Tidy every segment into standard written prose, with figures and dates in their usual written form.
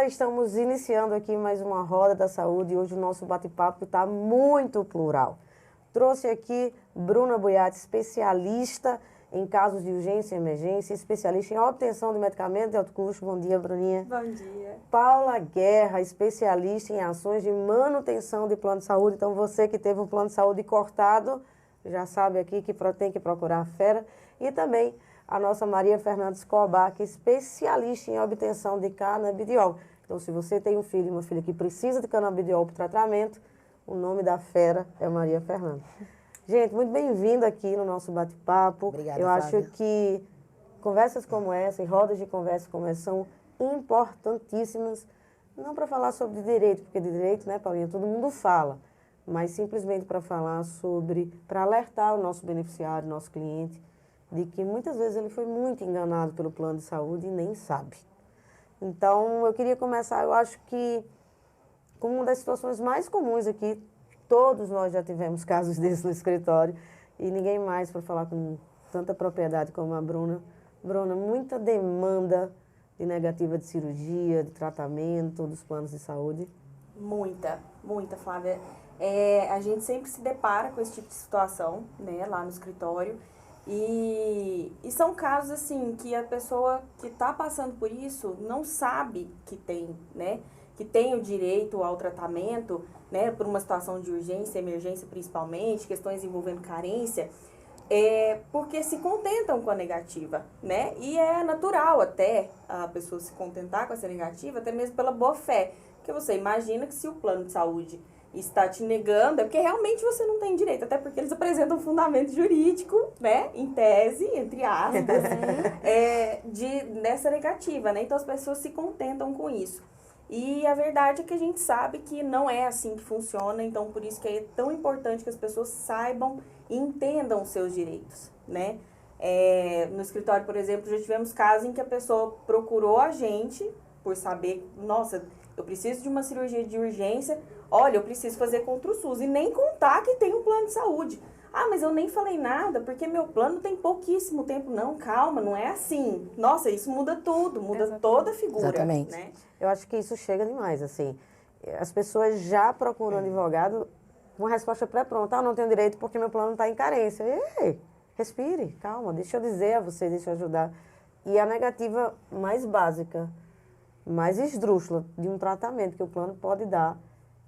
estamos iniciando aqui mais uma Roda da Saúde e hoje o nosso bate-papo está muito plural. Trouxe aqui Bruna Buiatti, especialista em casos de urgência e emergência, especialista em obtenção de medicamentos de alto custo. Bom dia, Bruninha. Bom dia. Paula Guerra, especialista em ações de manutenção de plano de saúde. Então, você que teve um plano de saúde cortado, já sabe aqui que tem que procurar a fera. E também a nossa Maria Fernanda Escobar, que é especialista em obtenção de canabidiol. Então, se você tem um filho e uma filha que precisa de canabidiol para tratamento, o nome da fera é Maria Fernanda. Gente, muito bem-vinda aqui no nosso bate-papo. Obrigada, Eu Flávia. acho que conversas como essa e rodas de conversa como essa são importantíssimas, não para falar sobre direito, porque de direito, né, Paulinha, todo mundo fala, mas simplesmente para falar sobre, para alertar o nosso beneficiário, o nosso cliente, de que muitas vezes ele foi muito enganado pelo plano de saúde e nem sabe. Então, eu queria começar, eu acho que, com uma das situações mais comuns aqui, todos nós já tivemos casos desses no escritório, e ninguém mais para falar com tanta propriedade como a Bruna. Bruna, muita demanda de negativa de cirurgia, de tratamento, dos planos de saúde. Muita, Flávia. A gente sempre se depara com esse tipo de situação, né, lá no escritório. E são casos, assim, que a pessoa que está passando por isso não sabe que tem, né, que tem o direito ao tratamento, né, por uma situação de urgência, emergência principalmente, questões envolvendo carência, porque se contentam com a negativa, né, e é natural até a pessoa se contentar com essa negativa, até mesmo pela boa fé, porque você imagina que se o plano de saúde está te negando, é porque realmente você não tem direito, até porque eles apresentam um fundamento jurídico, né, em tese, entre aspas, dessa negativa, né, então as pessoas se contentam com isso. E a verdade é que a gente sabe que não é assim que funciona, então por isso que é tão importante que as pessoas saibam e entendam os seus direitos, né. No escritório, por exemplo, já tivemos casos em que a pessoa procurou a gente por saber, nossa, eu preciso de uma cirurgia de urgência, olha, eu preciso fazer contra o SUS, e nem contar que tem um plano de saúde. Ah, mas eu nem falei nada, porque meu plano tem pouquíssimo tempo. Não, calma, não é assim. Nossa, isso muda tudo, muda Exatamente. toda a figura. Exatamente. Né? Eu acho que isso chega demais, assim. As pessoas já procuram advogado com uma resposta pré-pronta. Ah, eu não tenho direito porque meu plano está em carência. Ei, respire, calma, deixa eu dizer a você, deixa eu ajudar. E a negativa mais básica, mais esdrúxula de um tratamento que o plano pode dar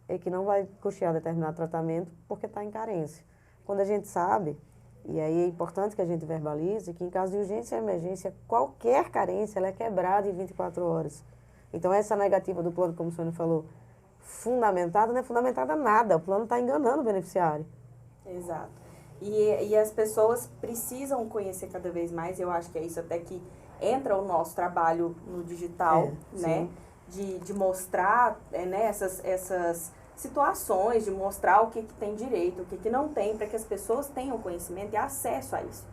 é que não vai custear determinado tratamento porque está em carência. Quando a gente sabe, e aí é importante que a gente verbalize, que em caso de urgência e emergência, qualquer carência ela é quebrada em 24 horas. Então essa negativa do plano, como o senhor falou, fundamentada, não é fundamentada nada, o plano está enganando o beneficiário. Exato. E as pessoas precisam conhecer cada vez mais, eu acho que é isso até que entra o nosso trabalho no digital, né? De mostrar né, essas situações, de mostrar o que tem direito, o que não tem, para que as pessoas tenham conhecimento e acesso a isso.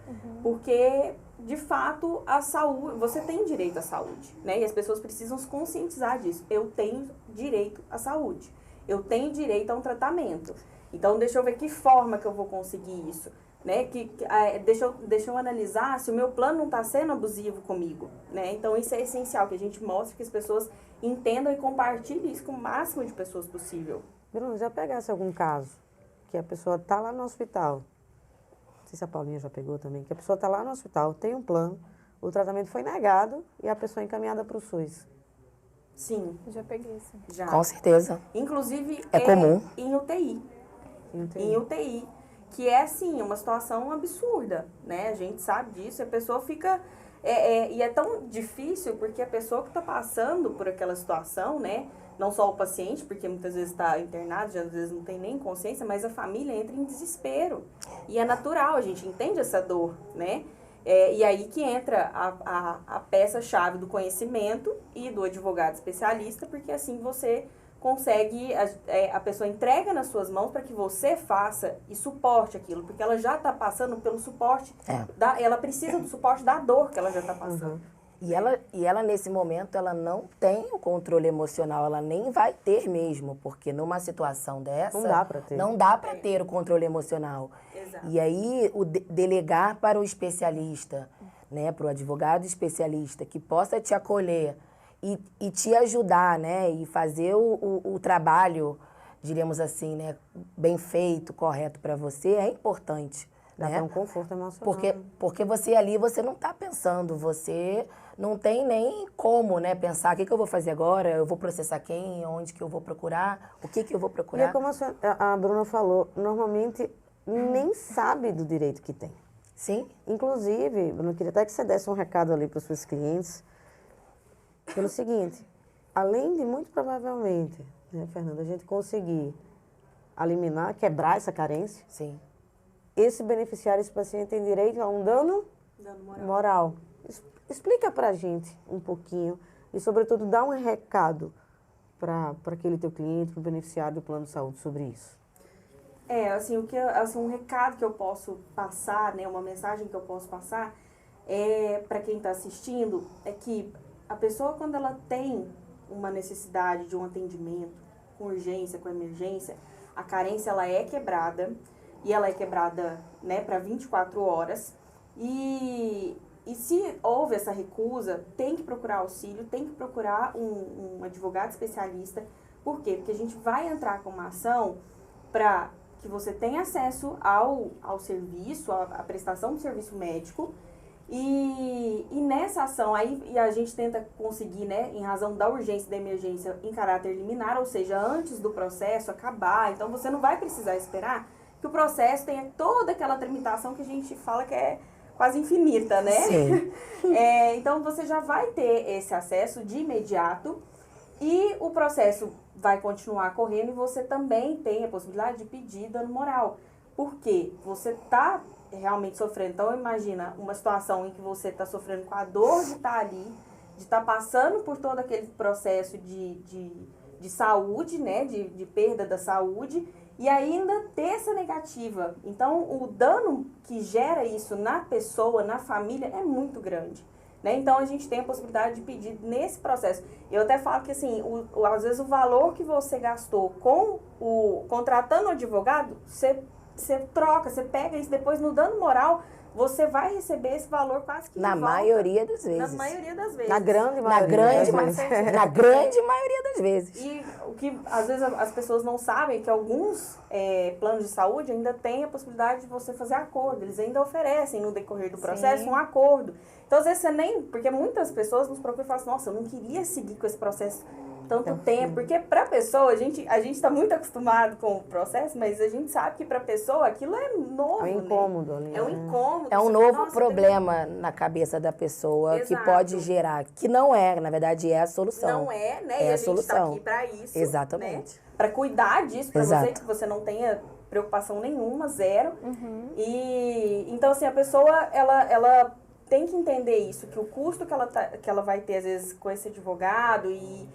Porque, de fato, a saúde, você tem direito à saúde, né? E as pessoas precisam se conscientizar disso. Eu tenho direito à saúde. Eu tenho direito a um tratamento. Então, deixa eu ver que forma que eu vou conseguir isso. Né? Deixa eu analisar se o meu plano não está sendo abusivo comigo, né? Então isso é essencial, que a gente mostre, que as pessoas entendam e compartilhem isso com o máximo de pessoas possível. Bruno, já pegasse algum caso que a pessoa está lá no hospital, não sei se a Paulinha já pegou também, que a pessoa está lá no hospital, tem um plano, o tratamento foi negado e a pessoa é encaminhada para o SUS. Sim. Já peguei, sim. Já. Com certeza. Inclusive É comum. Em UTI. Em UTI. Que é, assim, uma situação absurda, né? A gente sabe disso, a pessoa fica... e é tão difícil porque a pessoa que está passando por aquela situação, né? Não só o paciente, porque muitas vezes está internado, já às vezes não tem nem consciência, mas a família entra em desespero. E é natural, a gente entende essa dor, né? E aí que entra a peça-chave do conhecimento e do advogado especialista, porque assim você consegue, a pessoa entrega nas suas mãos para que você faça e suporte aquilo, porque ela já está passando pelo suporte, ela precisa do suporte da dor que ela já está passando. E ela, nesse momento, ela não tem o controle emocional, ela nem vai ter mesmo, porque numa situação dessa... Não dá para ter. Não dá para ter o controle emocional. Exato. E aí, delegar para o especialista, né, para o advogado especialista, que possa te acolher e te ajudar, né? E fazer o trabalho, diríamos assim, né? Bem feito, correto para você, é importante. Dá Né? um conforto emocional. Porque você ali, você não está pensando, você não tem nem como, né, pensar o que eu vou fazer agora, eu vou processar quem, onde que eu vou procurar, o que eu vou E procurar. é como a Bruna falou, normalmente nem sabe do direito que tem. Sim. Inclusive, Bruna, eu queria até que você desse um recado ali para os seus clientes, pelo seguinte, além de muito provavelmente, né, Fernanda, a gente conseguir eliminar, quebrar essa carência, Sim. esse beneficiário, esse paciente tem direito a um dano moral. Explica pra gente um pouquinho e, sobretudo, dá um recado para aquele teu cliente, para o beneficiário do plano de saúde sobre isso. Assim, um recado que eu posso passar, né, uma mensagem que eu posso passar para quem está assistindo é que a pessoa, quando ela tem uma necessidade de um atendimento com urgência, com emergência, a carência ela é quebrada. E ela é quebrada, né, para 24 horas. E se houve essa recusa, tem que procurar auxílio, tem que procurar um advogado especialista. Por quê? Porque a gente vai entrar com uma ação para que você tenha acesso ao serviço, à prestação do serviço médico. E nessa ação aí, e a gente tenta conseguir, né, em razão da urgência e da emergência em caráter liminar, ou seja, antes do processo acabar. Então, você não vai precisar esperar que o processo tenha toda aquela tramitação que a gente fala que é quase infinita, né? Sim. Então, você já vai ter esse acesso de imediato e o processo vai continuar correndo e você também tem a possibilidade de pedir dano moral. Por quê? Você está realmente sofrendo. Então, imagina uma situação em que você está sofrendo com a dor de estar ali, de estar passando por todo aquele processo de saúde, né? De perda da saúde. E ainda ter essa negativa. Então, o dano que gera isso na pessoa, na família, é muito grande. Né? Então, a gente tem a possibilidade de pedir nesse processo. Eu até falo que, assim, às vezes o valor que você gastou contratando um advogado, você troca, você pega isso depois no dano moral, você vai receber esse valor quase que Na maioria das vezes. Na maioria das vezes. Na grande Na grande maioria das vezes. E o que às vezes as pessoas não sabem é que alguns planos de saúde ainda têm a possibilidade de você fazer acordo. Eles ainda oferecem no decorrer do processo um acordo. Então, às vezes você nem... Porque muitas pessoas nos procuram e falam assim, nossa, eu não queria seguir com esse processo tanto tempo. Porque pra pessoa, a gente tá muito acostumado com o processo, mas a gente sabe que pra pessoa aquilo é novo, É um incômodo, né? ali. É um incômodo. É um novo problema na cabeça da pessoa que pode gerar, que não é, na verdade, é a solução. Não é, né? É e a a gente solução. tá aqui pra isso. Exatamente. Né? Pra cuidar disso, pra Exato. você, que você não tenha preocupação nenhuma, zero. E então, assim, a pessoa, ela tem que entender isso, que o custo que ela vai ter, às vezes, com esse advogado e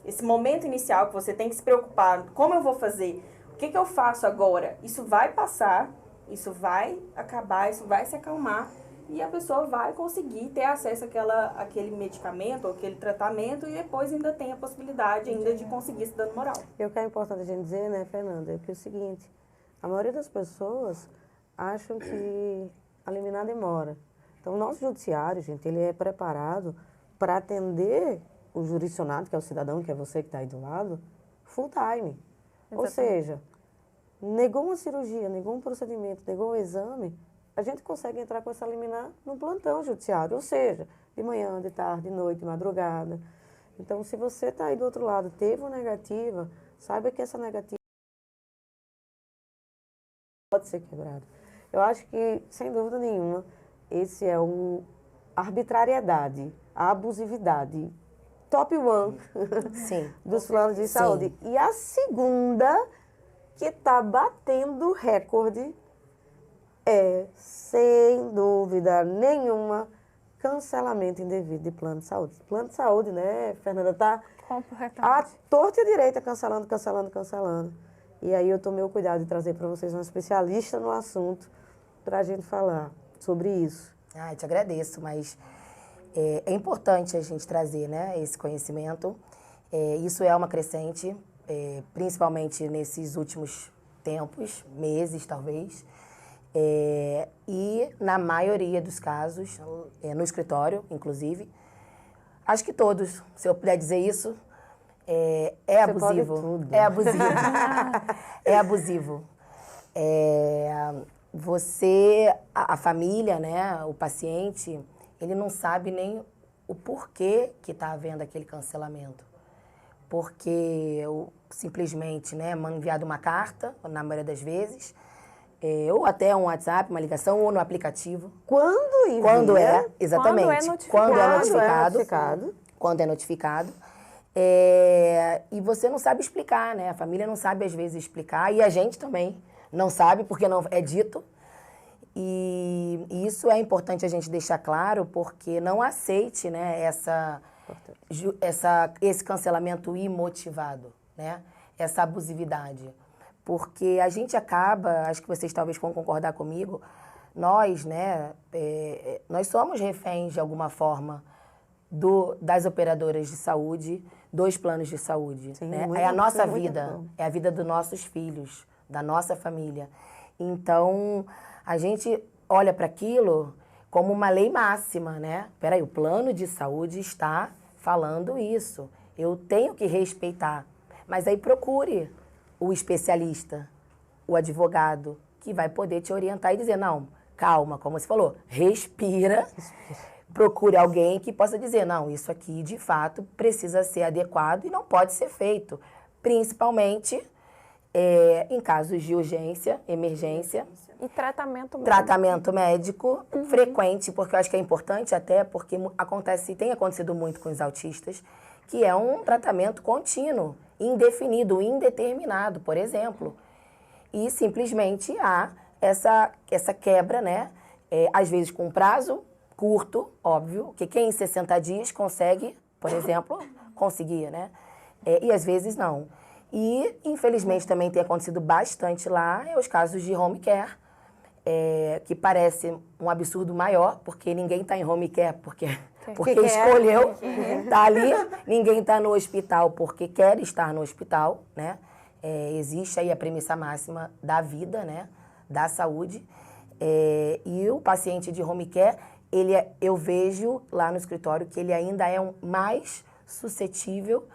esse momento inicial que você tem que se preocupar, como eu vou fazer, o que eu faço agora? Isso vai passar, isso vai acabar, isso vai se acalmar e a pessoa vai conseguir ter acesso àquele medicamento, ou aquele tratamento e depois ainda tem a possibilidade ainda de conseguir esse dano moral. E o que é importante a gente dizer, né, Fernanda, é que é o seguinte, a maioria das pessoas acham que a liminar demora. Então, o nosso judiciário, gente, ele é preparado para atender o jurisdicionado, que é o cidadão, que é você que está aí do lado, full time. Ou seja, negou uma cirurgia, negou um procedimento, negou um exame, a gente consegue entrar com essa liminar no plantão judiciário. Ou seja, de manhã, de tarde, de noite, de madrugada. Então, se você está aí do outro lado, teve uma negativa, saiba que essa negativa pode ser quebrada. Eu acho que, sem dúvida nenhuma, esse é arbitrariedade, a abusividade, top one Sim. dos planos de saúde. E a segunda, que está batendo recorde, é, sem dúvida nenhuma, cancelamento indevido de plano de saúde. Plano de saúde, né, Fernanda, está à torta e à direita, cancelando. E aí eu tomei o cuidado de trazer para vocês um especialista no assunto para a gente falar sobre isso. Ah, eu te agradeço, mas é importante a gente trazer, né, esse conhecimento. Isso é uma crescente, principalmente nesses últimos tempos, meses talvez. E na maioria dos casos, no escritório, inclusive, Acho que todos, se eu puder dizer isso, é abusivo. Pode tudo. É abusivo. É abusivo. A família, né, o paciente, ele não sabe nem o porquê que está havendo aquele cancelamento. Porque simplesmente, né, enviado uma carta, na maioria das vezes, ou até um WhatsApp, uma ligação, ou no aplicativo. Quando envia? Quando é, exatamente. Quando é notificado. Quando é notificado. E você não sabe explicar, né? A família não sabe, às vezes, explicar. E a gente também não sabe, porque não é dito. E isso é importante a gente deixar claro, porque não aceite, né, esse cancelamento imotivado, né? Essa abusividade. Porque a gente acaba, acho que vocês talvez vão concordar comigo, nós, né, nós somos reféns, de alguma forma, das operadoras de saúde, dos planos de saúde. Sim, né? É a nossa vida, é a vida dos nossos filhos, da nossa família. Então, a gente olha para aquilo como uma lei máxima, né? Peraí, o plano de saúde está falando isso. Eu tenho que respeitar. Mas aí procure o especialista, o advogado, que vai poder te orientar e dizer, não, calma, como você falou, respira. Procure alguém que possa dizer, não, isso aqui de fato precisa ser adequado e não pode ser feito. Principalmente em casos de urgência, emergência. E tratamento médico. Tratamento médico frequente, porque eu acho que é importante até, porque tem acontecido muito com os autistas, que é um tratamento contínuo, indefinido, indeterminado, por exemplo. E simplesmente há essa quebra, né? Às vezes com prazo curto, óbvio, que quem em 60 dias consegue, por exemplo, conseguia, né? E às vezes não. E, infelizmente, também tem acontecido bastante lá os casos de home care, que parece um absurdo maior, porque ninguém está em home care porque escolheu estar ali, ninguém está no hospital porque quer estar no hospital, né? Existe aí a premissa máxima da vida, né? Da saúde. E o paciente de home care, eu vejo lá no escritório que ele ainda é mais suscetível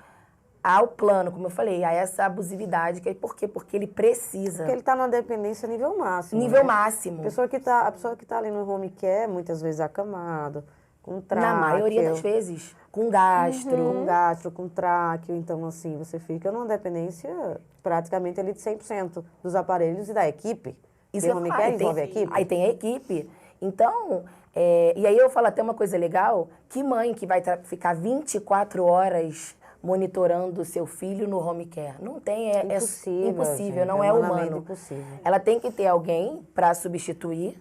ao plano, como eu falei, a essa abusividade. Por quê? Porque ele precisa. Porque ele está numa dependência nível máximo. Nível máximo. A pessoa que está ali no home care, muitas vezes acamado, com tráqueo. Na maioria das vezes, com gastro. Com gastro, com tráqueo. Então, assim, você fica numa dependência praticamente ali de 100% dos aparelhos e da equipe. Isso o home care envolve a equipe. Aí tem a equipe. Então, e aí eu falo até uma coisa legal, que mãe que vai ficar 24 horas monitorando o seu filho no home care? Não tem, impossível, gente, não é humano. Impossível. Ela tem que ter alguém para substituir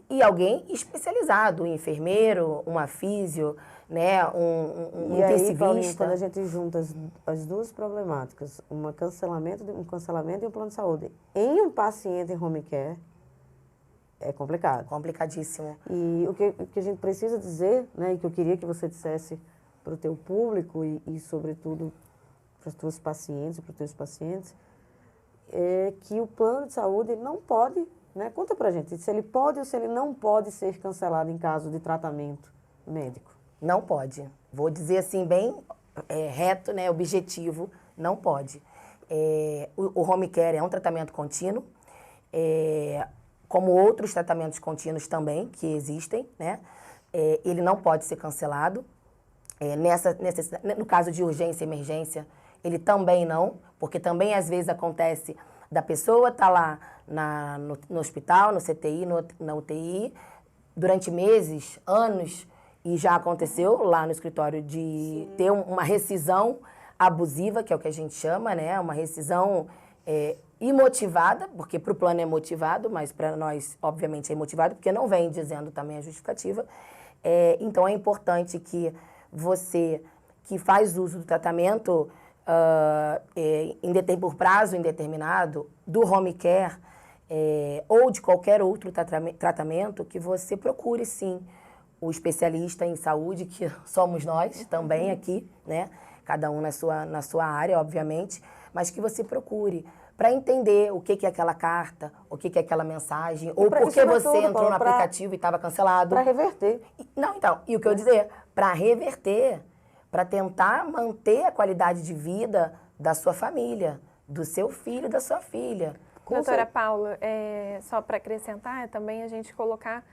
e alguém especializado, um enfermeiro, uma físio, né, um intensivista. Aí, Paulinho, quando a gente junta as duas problemáticas, um cancelamento e um plano de saúde, em um paciente em home care, é complicado. Complicadíssimo. E o que a gente precisa dizer, né, e que eu queria que você dissesse para o teu público e sobretudo, para os teus pacientes, para os teus pacientes, é que o plano de saúde ele não pode, né, conta para a gente, se ele pode ou se ele não pode ser cancelado em caso de tratamento médico. Não pode. Vou dizer assim, bem reto, né, objetivo, não pode. O home care é um tratamento contínuo, como outros tratamentos contínuos também, que existem, né? Ele não pode ser cancelado. No caso de urgência e emergência, ele também não, porque também às vezes acontece da pessoa estar lá no hospital, no CTI, na UTI, durante meses, anos, e já aconteceu lá no escritório de ter uma rescisão abusiva, que é o que a gente chama, né? Uma rescisão imotivada, porque para o plano é motivado, mas para nós, obviamente, é imotivado, porque não vem dizendo também a justificativa. Então, é importante que você que faz uso do tratamento por prazo indeterminado, do home care ou de qualquer outro tratamento, que você procure, sim, o especialista em saúde, que somos nós também aqui, né? Cada um na sua área, obviamente, mas que você procure para entender o que é aquela carta, o que é aquela mensagem, ou por que você entrou no aplicativo e estava cancelado. Para reverter. Não, então, e o que eu dizer? Para reverter, para tentar manter a qualidade de vida da sua família, do seu filho e da sua filha. Doutora Paula, só para acrescentar, também a gente colocar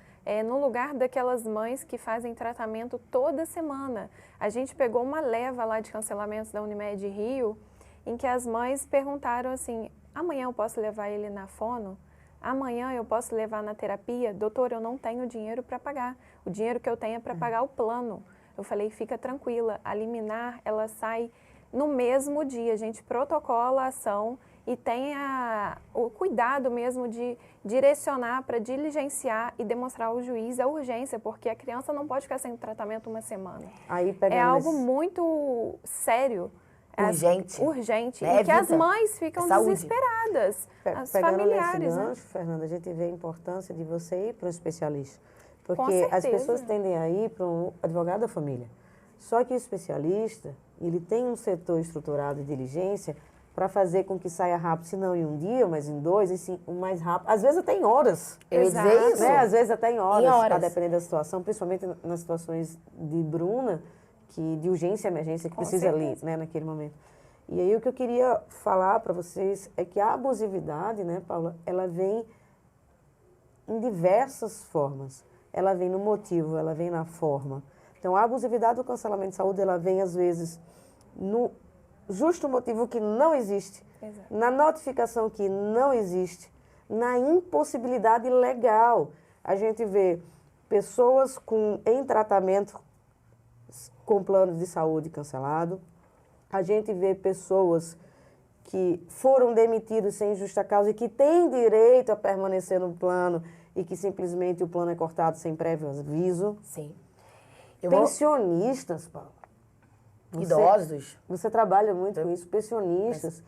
no lugar daquelas mães que fazem tratamento toda semana. A gente pegou uma leva lá de cancelamentos da Unimed Rio, em que as mães perguntaram assim, amanhã eu posso levar ele na fono? Amanhã eu posso levar na terapia? Doutor, eu não tenho dinheiro para pagar. O dinheiro que eu tenho é para pagar o plano. Eu falei, fica tranquila, a liminar, ela sai no mesmo dia. A gente protocola a ação e tem o cuidado mesmo de direcionar para diligenciar e demonstrar ao juiz a urgência, porque a criança não pode ficar sem tratamento uma semana. É algo muito sério. Urgente. Urgente. E que as mães ficam desesperadas, as familiares. Nesse gancho, Fernanda, a gente vê a importância de você ir para um especialista. Porque certeza. As pessoas tendem a ir para um advogado da família. Só que o especialista, ele tem um setor estruturado de diligência para fazer com que saia rápido, se não em um dia, mas em 2, e sim, mais rápido. Às vezes até em horas. Eu ia dizer isso. Né? Às vezes até em horas, a depender da situação, principalmente nas situações de Bruna, de urgência e emergência, que precisa ali, né, naquele momento. E aí o que eu queria falar para vocês é que a abusividade, né, Paula, ela vem em diversas formas. Ela vem no motivo, ela vem na forma. Então, a abusividade do cancelamento de saúde, ela vem, às vezes, no justo motivo que não existe, na notificação que não existe, na impossibilidade legal. A gente vê pessoas em tratamento com plano de saúde cancelado, a gente vê pessoas que foram demitidos sem justa causa e que têm direito a permanecer no plano e que simplesmente o plano é cortado sem prévio aviso. Sim. Pensionistas, Paulo. Idosos. Você trabalha muito com isso. Pensionistas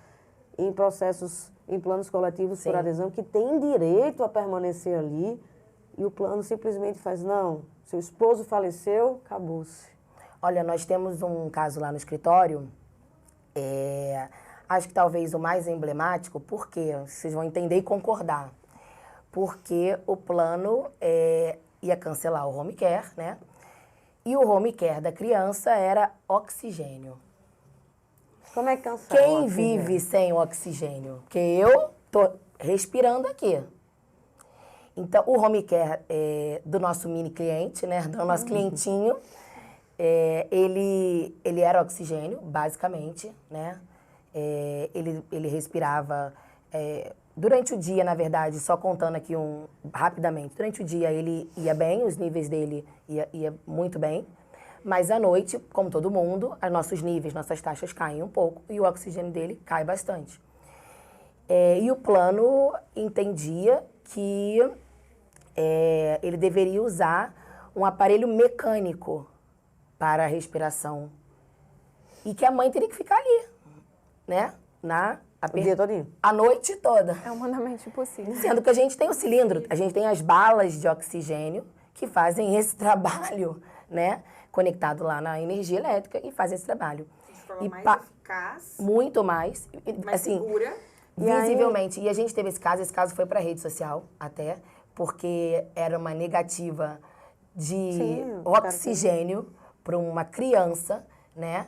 em processos, em planos coletivos por adesão, que têm direito a permanecer ali e o plano simplesmente faz, não, seu esposo faleceu, acabou-se. Olha, nós temos um caso lá no escritório, acho que talvez o mais emblemático, porque vocês vão entender e concordar, porque o plano ia cancelar o home care, né? E o home care da criança era oxigênio. Como é que cancela? Quem vive sem oxigênio? Porque eu tô respirando aqui. Então, o home care do nosso mini cliente, né? Do nosso clientinho, ele era oxigênio, basicamente, né? Ele respirava durante o dia, na verdade, só contando aqui rapidamente, durante o dia ele ia bem, os níveis dele ia muito bem, mas à noite, como todo mundo, nossos níveis, nossas taxas caem um pouco e o oxigênio dele cai bastante. E o plano entendia que ele deveria usar um aparelho mecânico para a respiração e que a mãe teria que ficar ali, né? O dia todinho? A noite toda. É humanamente impossível. Sendo que a gente tem o cilindro, a gente tem as balas de oxigênio que fazem esse trabalho, né? Conectado lá na energia elétrica e fazem esse trabalho. De forma mais eficaz. Muito mais. Mais assim, segura. Visivelmente. E a gente teve esse caso foi para a rede social até, porque era uma negativa de oxigênio para uma criança, né?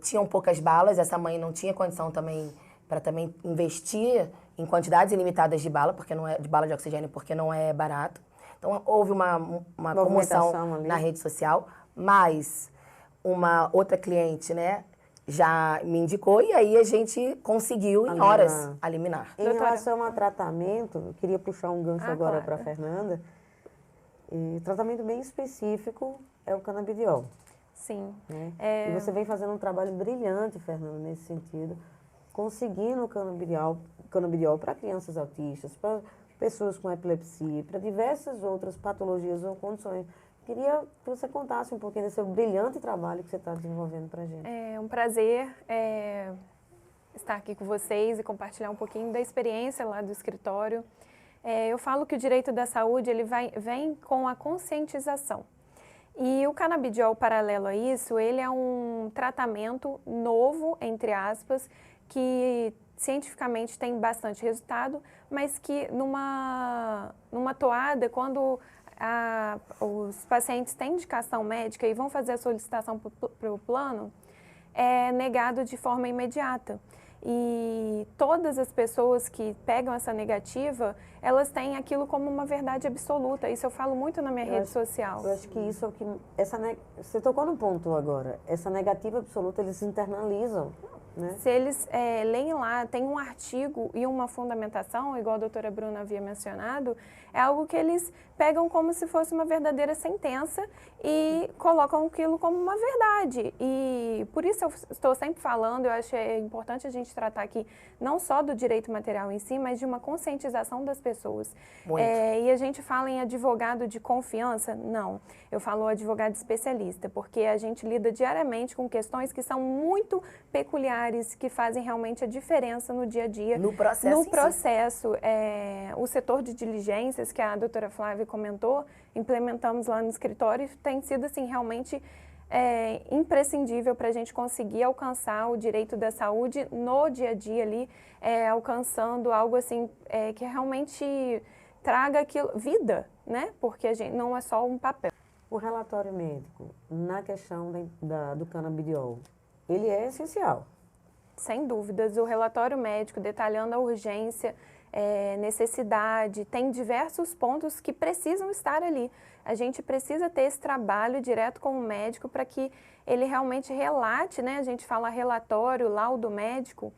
Tinham poucas balas, essa mãe não tinha condição também para também investir em quantidades ilimitadas de bala, de bala de oxigênio, porque não é barato. Então houve uma comoção na rede social, mas uma outra cliente, né, já me indicou e aí a gente conseguiu em horas eliminar. Em relação a tratamento, eu queria puxar um gancho agora para a Fernanda. Tratamento bem específico é o canabidiol. Sim. Né? E você vem fazendo um trabalho brilhante, Fernanda, nesse sentido, conseguindo o canabidiol para crianças autistas, para pessoas com epilepsia, para diversas outras patologias ou condições. Queria que você contasse um pouquinho desse brilhante trabalho que você está desenvolvendo para a gente. É um prazer estar aqui com vocês e compartilhar um pouquinho da experiência lá do escritório. Eu falo que o direito da saúde ele vem com a conscientização. E o canabidiol, paralelo a isso, ele é um tratamento novo, entre aspas, que cientificamente tem bastante resultado, mas que numa toada, quando os pacientes têm indicação médica e vão fazer a solicitação para o plano, é negado de forma imediata. E todas as pessoas que pegam essa negativa, elas têm aquilo como uma verdade absoluta. Isso eu falo muito na minha rede social. Eu acho que isso é o que... Você tocou no ponto agora. Essa negativa absoluta, eles internalizam. Né? Se eles leem lá, tem um artigo e uma fundamentação, igual a doutora Bruna havia mencionado, é algo que eles pegam como se fosse uma verdadeira sentença e colocam aquilo como uma verdade. E por isso eu estou sempre falando, eu acho importante a gente tratar aqui não só do direito material em si, mas de uma conscientização das pessoas. E a gente fala em advogado de confiança? Não, eu falo advogado especialista, porque a gente lida diariamente com questões que são muito peculiares, que fazem realmente a diferença no dia a dia. No processo. No processo, o setor de diligências, que a doutora Flávia comentou, implementamos lá no escritório, tem sido assim, realmente imprescindível para a gente conseguir alcançar o direito da saúde no dia a dia ali, alcançando algo assim que realmente traga aquilo, vida, né? Porque a gente não é só um papel. O relatório médico, na questão do canabidiol, ele é essencial. Sem dúvidas, o relatório médico detalhando a urgência, necessidade, tem diversos pontos que precisam estar ali. A gente precisa ter esse trabalho direto com o médico para que ele realmente relate, né? A gente fala relatório, laudo médico,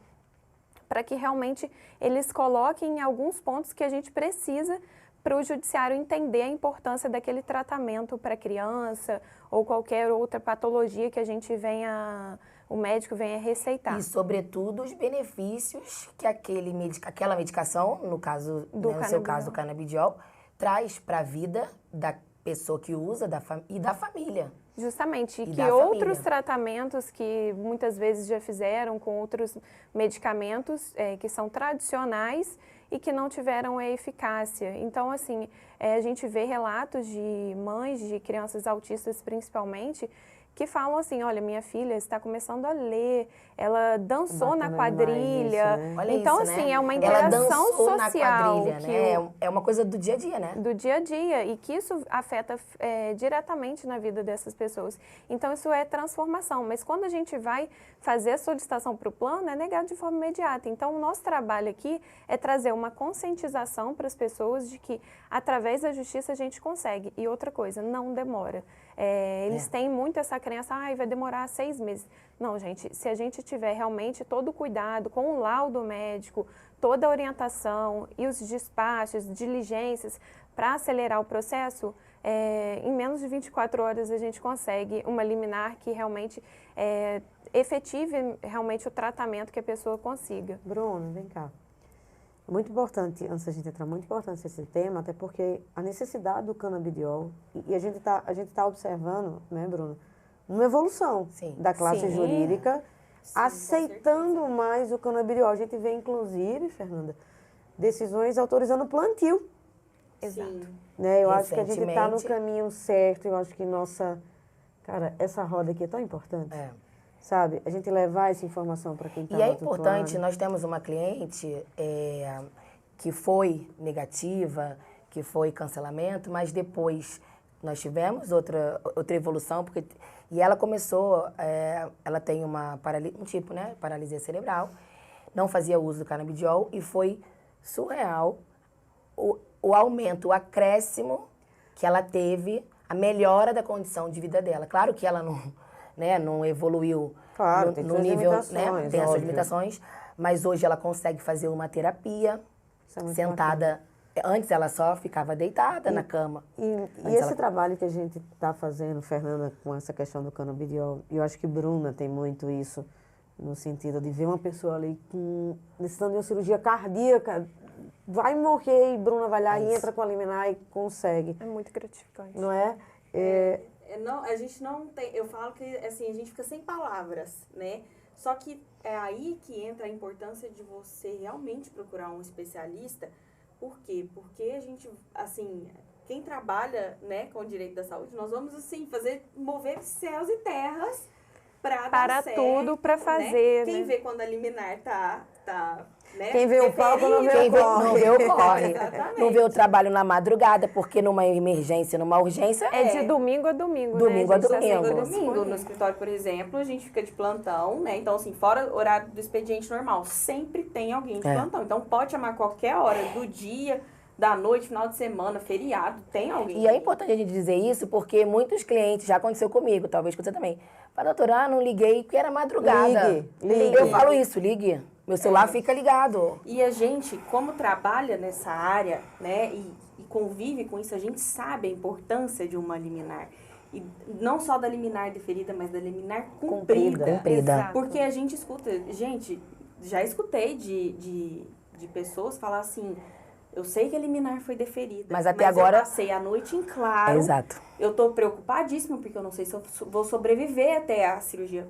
para que realmente eles coloquem alguns pontos que a gente precisa para o judiciário entender a importância daquele tratamento para a criança ou qualquer outra patologia que a gente o médico venha receitar. E, sobretudo, os benefícios que aquela medicação, no caso, no seu caso do canabidiol, traz para a vida da pessoa que usa e da família. Justamente, e que outros tratamentos que muitas vezes já fizeram com outros medicamentos que são tradicionais e que não tiveram a eficácia. Então, assim, a gente vê relatos de mães de crianças autistas, principalmente, que falam assim, olha, minha filha está começando a ler, ela dançou na quadrilha. Isso, né? Olha então, isso, assim, né? é uma interação ela dançou social. Na quadrilha, né? É uma coisa do dia a dia, né? Do dia a dia, e que isso afeta diretamente na vida dessas pessoas. Então, isso é transformação. Mas quando a gente vai fazer a solicitação para o plano, é negado de forma imediata. Então, o nosso trabalho aqui é trazer uma conscientização para as pessoas de que, através da justiça, a gente consegue. E outra coisa, não demora. Eles têm muito essa crença, vai demorar 6 meses. Não, gente, se a gente tiver realmente todo o cuidado com o laudo médico, toda a orientação e os despachos, diligências para acelerar o processo, em menos de 24 horas a gente consegue uma liminar que realmente efetive realmente o tratamento que a pessoa consiga. Bruno, vem cá. Muito importante, antes da gente entrar, muito importante esse tema, até porque a necessidade do canabidiol, e a gente tá observando, né, Bruno, uma evolução da classe jurídica, aceitando mais o canabidiol. A gente vê, inclusive, Fernanda, decisões autorizando o plantio. Exato. Né, eu acho que a gente está no caminho certo, eu acho que cara, essa roda aqui é tão importante. Sabe? A gente levar essa informação para quem está E é importante, nós temos uma cliente que foi negativa, que foi cancelamento, mas depois nós tivemos outra evolução, e ela começou, ela tem um tipo, né, paralisia cerebral, não fazia uso do canabidiol e foi surreal o aumento, o acréscimo que ela teve, a melhora da condição de vida dela. Claro que ela não evoluiu no nível, né? Tem as suas limitações, mas hoje ela consegue fazer uma terapia sentada. Antes ela só ficava deitada na cama. E esse trabalho que a gente está fazendo, Fernanda, com essa questão do canabidiol, e eu acho que Bruna tem muito isso, no sentido de ver uma pessoa ali necessitando de uma cirurgia cardíaca, vai morrer e Bruna vai lá e entra com a liminar e consegue. É muito gratificante. Não é? Não, a gente não tem, eu falo que assim, a gente fica sem palavras, né? Só que é aí que entra a importância de você realmente procurar um especialista. Por quê? Porque a gente, assim, quem trabalha, né, com o direito da saúde, nós vamos, assim, mover céus e terras para dar certo, tudo para fazer, né? Quem vê quando a liminar tá né? Quem vê o palco não vê Quem o vê, corre. não vê o corre. Exatamente. Não vê o trabalho na madrugada, porque numa emergência, numa urgência... É de domingo a domingo, Domingo né? a domingo. Domingo a domingo. disponível. No escritório, por exemplo, a gente fica de plantão, né? Então, assim, fora o horário do expediente normal, sempre tem alguém de plantão. Então, pode chamar qualquer hora do dia, da noite, final de semana, feriado, tem alguém. E é importante a gente dizer isso, porque muitos clientes, já aconteceu comigo, talvez com você também. Fala, doutora, não liguei porque era madrugada. Ligue. Eu falo isso, ligue. Meu celular fica ligado. E a gente, como trabalha nessa área, né, e convive com isso, a gente sabe a importância de uma liminar. E não só da liminar deferida, mas da liminar cumprida. Cumprida. Exato. Porque a gente escuta, gente, já escutei de pessoas falar assim, eu sei que a liminar foi deferida, Mas até agora... eu passei a noite em claro. Exato. Eu tô preocupadíssima, porque eu não sei se eu vou sobreviver até a cirurgia.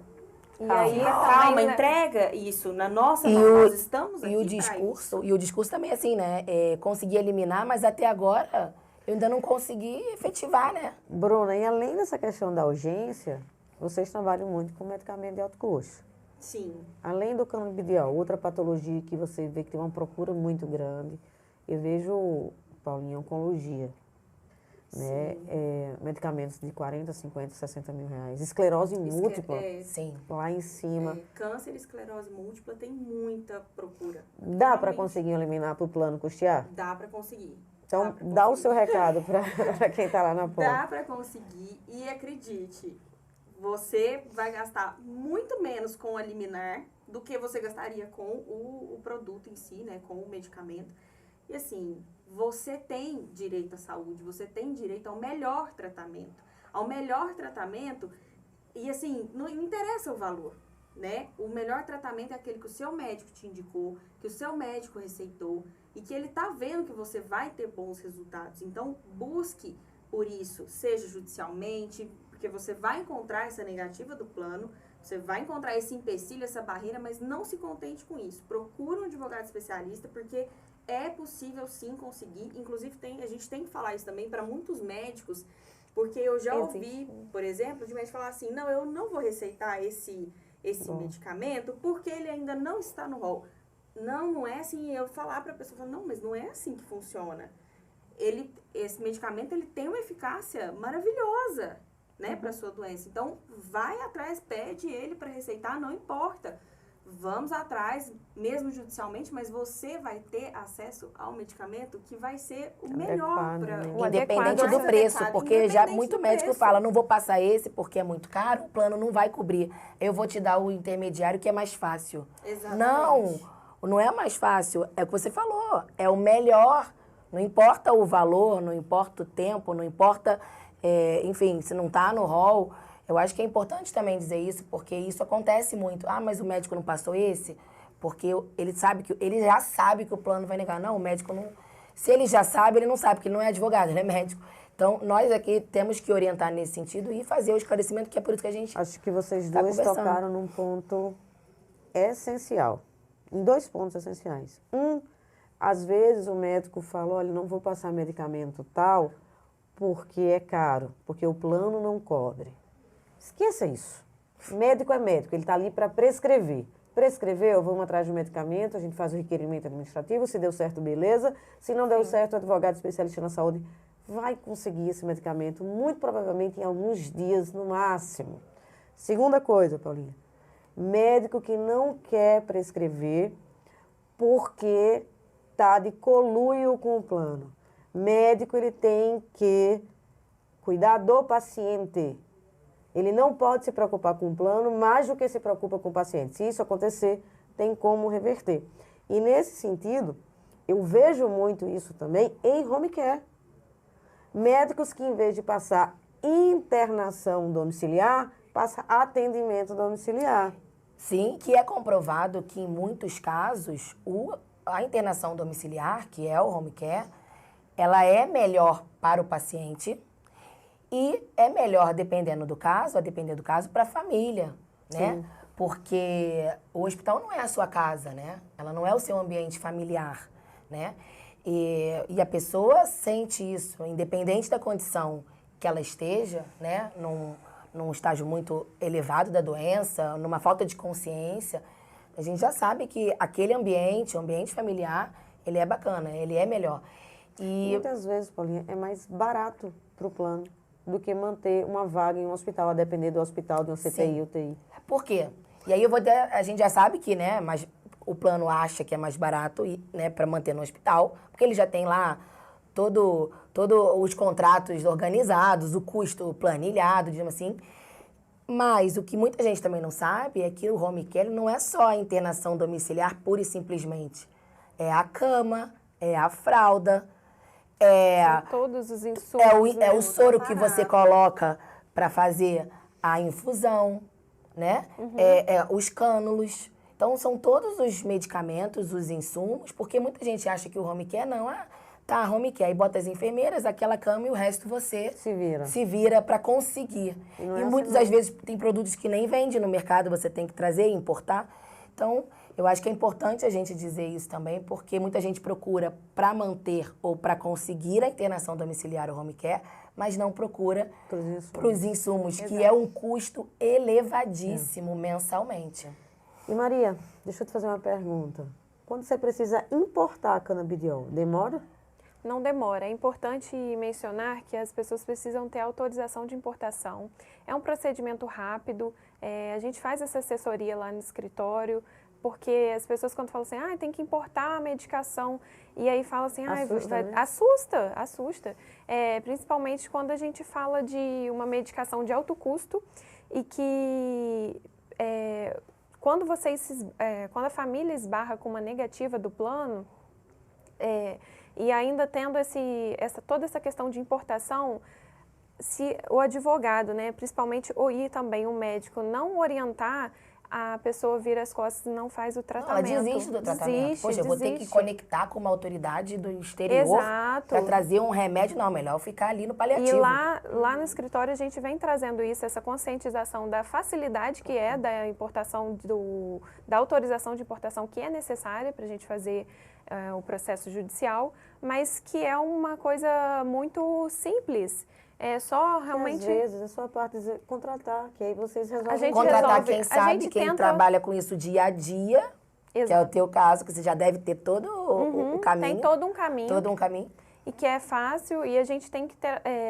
E aí, Calma, também, né? entrega isso na nossa E mão, o- nós estamos aqui E o pra discurso, isso. e o discurso também é assim, né? Consegui eliminar, mas até agora eu ainda não consegui efetivar, né? Bruna, e além dessa questão da urgência, vocês trabalham muito com medicamento de alto custo. Sim. Além do canabidiol, outra patologia que você vê que tem uma procura muito grande, eu vejo, Paulinha, oncologia. Né? Medicamentos de 40, 50, 60 mil reais. Esclerose múltipla, Sim. lá em cima. Câncer e esclerose múltipla tem muita procura. Dá para Realmente, conseguir eliminar para o plano custear? Dá pra conseguir. Então, pra dá o conseguir. seu recado para quem está lá na porta. Dá pra conseguir e acredite, você vai gastar muito menos com a liminar do que você gastaria com o produto em si, né, com o medicamento. E assim, você tem direito à saúde, você tem direito ao melhor tratamento. Ao melhor tratamento, e assim, não interessa o valor, né? O melhor tratamento é aquele que o seu médico te indicou, que o seu médico receitou e que ele tá vendo que você vai ter bons resultados. Então, busque por isso, seja judicialmente, porque você vai encontrar essa negativa do plano, você vai encontrar esse empecilho, essa barreira, mas não se contente com isso. Procure um advogado especialista, porque é possível sim conseguir. Inclusive, a gente tem que falar isso também para muitos médicos, porque eu já ouvi, por exemplo, de médico falar assim, não, eu não vou receitar esse medicamento porque ele ainda não está no rol. Não é assim, eu falar para a pessoa, não, mas não é assim que funciona. Esse medicamento, ele tem uma eficácia maravilhosa, né, para sua doença. Então, vai atrás, pede ele para receitar, não importa. Vamos atrás, mesmo judicialmente, mas você vai ter acesso ao medicamento que vai ser o melhor para Independente do preço, porque já muito médico fala, não vou passar esse porque é muito caro, o plano não vai cobrir. Eu vou te dar o intermediário que é mais fácil. Exatamente. Não é mais fácil, é o que você falou, é o melhor. Não importa o valor, não importa o tempo, não importa, enfim, se não está no rol. Eu acho que é importante também dizer isso, porque isso acontece muito. Ah, mas o médico não passou esse? Porque ele já sabe que o plano vai negar. Não, o médico não... Se ele já sabe, ele não sabe, porque ele não é advogado, ele é médico. Então, nós aqui temos que orientar nesse sentido e fazer o esclarecimento, que é por isso que a gente Acho que vocês dois tocaram num ponto essencial. Em 2 pontos essenciais. Às vezes o médico fala, olha, não vou passar medicamento tal porque é caro, porque o plano não cobre. Esqueça isso. Médico é médico, ele está ali para prescrever. Prescreveu, vamos atrás do medicamento, a gente faz o requerimento administrativo, se deu certo, beleza. Se não deu certo, o advogado especialista na saúde vai conseguir esse medicamento, muito provavelmente em alguns dias no máximo. Segunda coisa, Paulinha, médico que não quer prescrever porque está de conluio com o plano. Médico, ele tem que cuidar do paciente. Ele não pode se preocupar com o plano mais do que se preocupa com o paciente. Se isso acontecer, tem como reverter. E nesse sentido, eu vejo muito isso também em home care. Médicos que, em vez de passar internação domiciliar, passa atendimento domiciliar. Sim, que é comprovado que em muitos casos a internação domiciliar, que é o home care, ela é melhor para o paciente e é melhor, dependendo do caso, para a família, né? Sim. Porque o hospital não é a sua casa, né? Ela não é o seu ambiente familiar, né? E a pessoa sente isso, independente da condição que ela esteja, né? Num estágio muito elevado da doença, numa falta de consciência, A gente já sabe que aquele ambiente, o ambiente familiar, ele é bacana, ele é melhor. E muitas vezes, Paulinha, é mais barato para o plano do que manter uma vaga em um hospital, a depender do hospital, de uma CTI, UTI. Por quê? E aí a gente já sabe que, né, mas o plano acha que é mais barato, né, para manter no hospital, porque ele já tem lá todo os contratos organizados, o custo planilhado, digamos assim. Mas o que muita gente também não sabe é que o home care não é só a internação domiciliar pura e simplesmente. É a cama, é a fralda, São todos os insumos. é o soro que você coloca para fazer a infusão, né? Os cânulos. Então, são todos os medicamentos, os insumos, porque muita gente acha que o home care não é... Tá, home care, aí bota as enfermeiras, aquela cama e o resto você se vira para conseguir. E muitas das vezes tem produtos que nem vende no mercado, você tem que trazer e importar. Então, eu acho que é importante a gente dizer isso também, porque muita gente procura para manter ou para conseguir a internação domiciliar ou home care, mas não procura para os insumos, que é um custo elevadíssimo mensalmente. E Maria, deixa eu te fazer uma pergunta. Quando você precisa importar canabidiol, demora? Não demora. É importante mencionar que as pessoas precisam ter autorização de importação. É um procedimento rápido. A gente faz essa assessoria lá no escritório, porque as pessoas quando falam assim, tem que importar a medicação, e aí fala assim, assusta. Principalmente quando a gente fala de uma medicação de alto custo e que quando a família esbarra com uma negativa do plano, e ainda tendo toda essa questão de importação, se o advogado, né, principalmente, e também o médico, não orientar, a pessoa vira as costas e não faz o tratamento. Ela desiste do tratamento. Poxa, eu vou ter que conectar com uma autoridade do exterior para trazer um remédio. Não, melhor eu ficar ali no paliativo. E lá no escritório a gente vem trazendo isso, essa conscientização da facilidade que é da importação, da autorização de importação que é necessária para a gente fazer o processo judicial, mas que é uma coisa muito simples. É só realmente... Às vezes, a sua parte é contratar, que aí vocês resolvem. Contratar quem sabe, quem trabalha com isso dia a dia, que é o teu caso, que você já deve ter todo o caminho. Tem todo um caminho. Todo um caminho. E que é fácil, e a gente tem que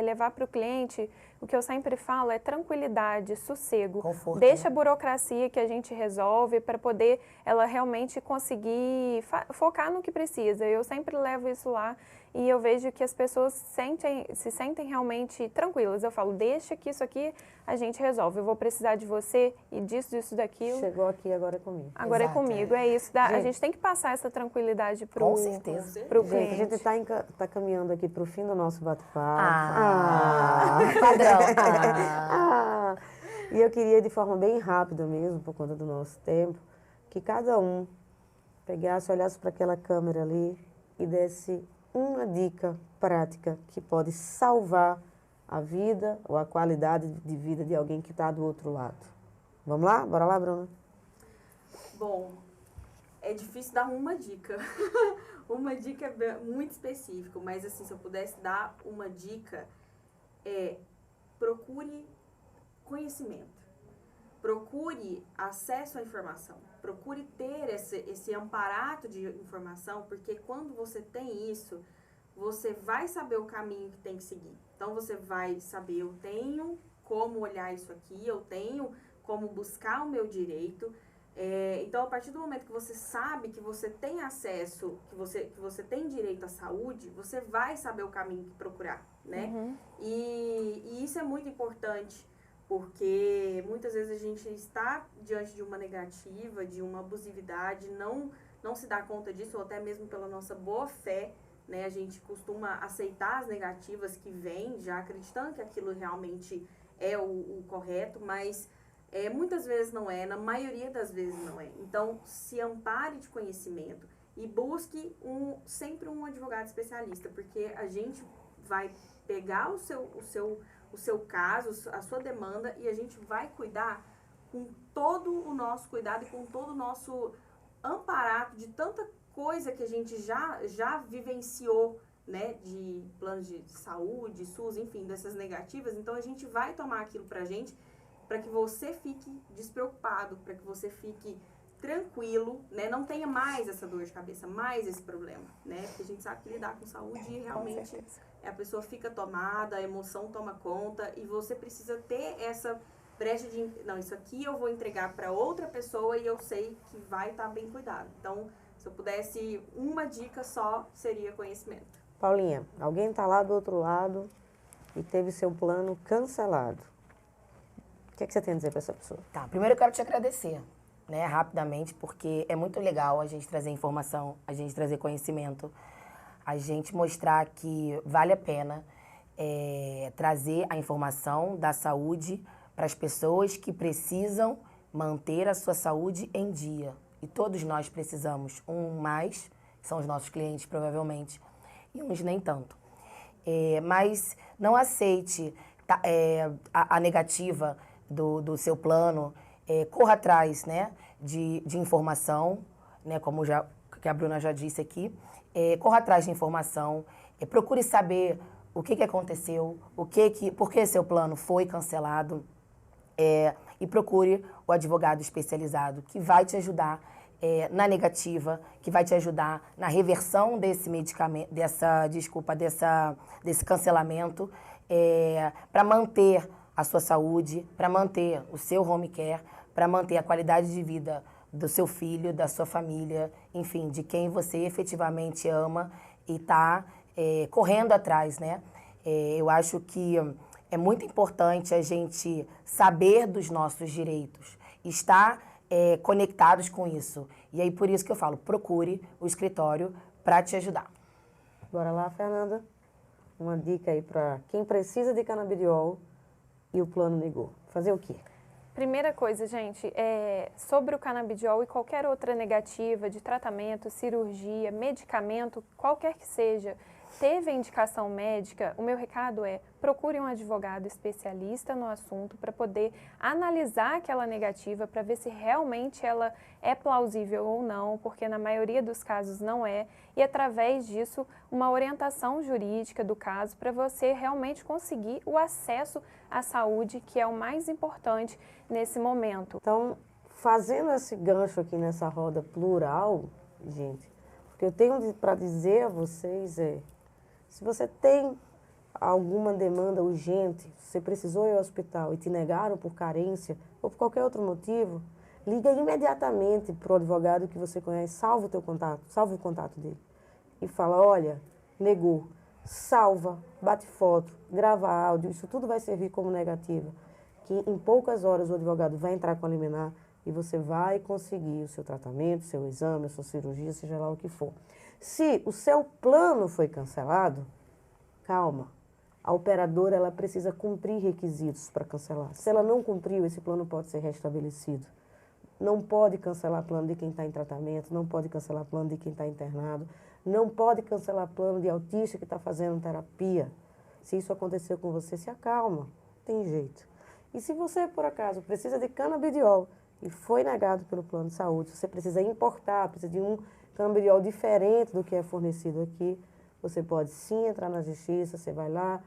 levar para o cliente, o que eu sempre falo é tranquilidade, sossego. Conforto, Deixa a burocracia que a gente resolve para poder ela realmente conseguir focar no que precisa. Eu sempre levo isso lá e eu vejo que as pessoas se sentem realmente tranquilas. Eu falo, deixa que isso aqui a gente resolve. Eu vou precisar de você e disso, daquilo. Chegou aqui, agora é comigo. Agora é comigo, é isso. A gente tem que passar essa tranquilidade para o cliente. Gente, a gente está caminhando aqui para o fim do nosso bate-papo. Padrão. E eu queria, de forma bem rápida mesmo, por conta do nosso tempo, que cada um pegasse, olhasse para aquela câmera ali e desse uma dica prática que pode salvar a vida ou a qualidade de vida de alguém que está do outro lado. Vamos lá? Bora lá, Bruna? Bom, é difícil dar uma dica. Uma dica muito específica, mas assim, se eu pudesse dar uma dica, procure conhecimento. Procure acesso à informação. Procure ter esse amparato de informação, porque quando você tem isso, você vai saber o caminho que tem que seguir. Então, você vai saber, eu tenho como olhar isso aqui, eu tenho como buscar o meu direito. Então, a partir do momento que você sabe que você tem acesso, que você tem direito à saúde, você vai saber o caminho que procurar, né? Uhum. E isso é muito importante, porque muitas vezes a gente está diante de uma negativa, de uma abusividade, não se dá conta disso, ou até mesmo pela nossa boa fé, né? A gente costuma aceitar as negativas que vêm, já acreditando que aquilo realmente é o correto, mas muitas vezes não é, na maioria das vezes não é. Então, se ampare de conhecimento e busque sempre um advogado especialista, porque a gente vai pegar o seu caso, a sua demanda, e a gente vai cuidar com todo o nosso cuidado e com todo o nosso amparato de tanta coisa que a gente já vivenciou, né, de planos de saúde, SUS, enfim, dessas negativas. Então, a gente vai tomar aquilo pra gente, para que você fique despreocupado, para que você fique tranquilo, né? Não tenha mais essa dor de cabeça, mais esse problema, né? Porque a gente sabe que lidar com saúde realmente a pessoa fica tomada, a emoção toma conta e você precisa ter essa brecha de, não, isso aqui eu vou entregar para outra pessoa e eu sei que vai estar bem cuidado. Então, se eu pudesse, uma dica só seria conhecimento. Paulinha, alguém está lá do outro lado e teve seu plano cancelado. O que você tem a dizer para essa pessoa? Tá, primeiro eu quero te agradecer, né, rapidamente, porque é muito legal a gente trazer informação, a gente trazer conhecimento, a gente mostrar que vale a pena trazer a informação da saúde para as pessoas que precisam manter a sua saúde em dia. E todos nós precisamos, mais, que são os nossos clientes provavelmente, e uns nem tanto. Mas não aceite a negativa do seu plano, corra atrás, né, de informação, né, como que a Bruna já disse aqui, corra atrás de informação, procure saber o que aconteceu, por que seu plano foi cancelado, e procure o advogado especializado que vai te ajudar na negativa, que vai te ajudar na reversão desse medicamento, desse cancelamento, para manter a sua saúde, para manter o seu home care, para manter a qualidade de vida do seu filho, da sua família, enfim, de quem você efetivamente ama e está correndo atrás, né? Eu acho que é muito importante a gente saber dos nossos direitos, estar conectados com isso. E aí, por isso que eu falo, procure o escritório para te ajudar. Bora lá, Fernanda. Uma dica aí para quem precisa de canabidiol e o plano negou. Fazer o quê? Primeira coisa, gente, sobre o canabidiol e qualquer outra negativa de tratamento, cirurgia, medicamento, qualquer que seja, teve a indicação médica, o meu recado é: procure um advogado especialista no assunto para poder analisar aquela negativa, para ver se realmente ela é plausível ou não, porque na maioria dos casos não é, e através disso uma orientação jurídica do caso para você realmente conseguir o acesso à saúde, que é o mais importante nesse momento. Então, fazendo esse gancho aqui nessa roda plural, gente, o que eu tenho para dizer a vocês se você tem alguma demanda urgente, você precisou ir ao hospital e te negaram por carência ou por qualquer outro motivo, liga imediatamente para o advogado que você conhece, salva o teu contato, salva o contato dele e fala: olha, negou, salva, bate foto, grava áudio, isso tudo vai servir como negativa, que em poucas horas o advogado vai entrar com a liminar e você vai conseguir o seu tratamento, seu exame, a sua cirurgia, seja lá o que for. Se o seu plano foi cancelado, calma, a operadora ela precisa cumprir requisitos para cancelar. Se ela não cumpriu, esse plano pode ser restabelecido. Não pode cancelar plano de quem está em tratamento, não pode cancelar plano de quem está internado, não pode cancelar plano de autista que está fazendo terapia. Se isso aconteceu com você, se acalma, tem jeito. E se você, por acaso, precisa de canabidiol e foi negado pelo plano de saúde, você precisa importar, precisa de um canabidiol diferente do que é fornecido aqui, você pode sim entrar na justiça, você vai lá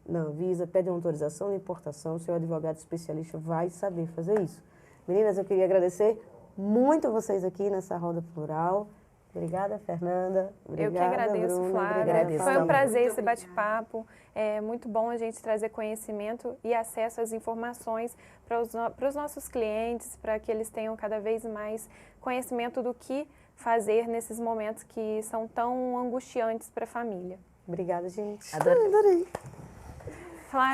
na Anvisa, pede uma autorização de importação, seu advogado especialista vai saber fazer isso. Meninas, eu queria agradecer muito vocês aqui nessa roda plural. Obrigada, Fernanda. Obrigada, eu que agradeço, Bruna. Flávia. Obrigada, foi um prazer muito esse bate-papo. É muito bom a gente trazer conhecimento e acesso às informações para os nossos clientes, para que eles tenham cada vez mais conhecimento do que fazer nesses momentos que são tão angustiantes para a família. Obrigada, gente. Adorei.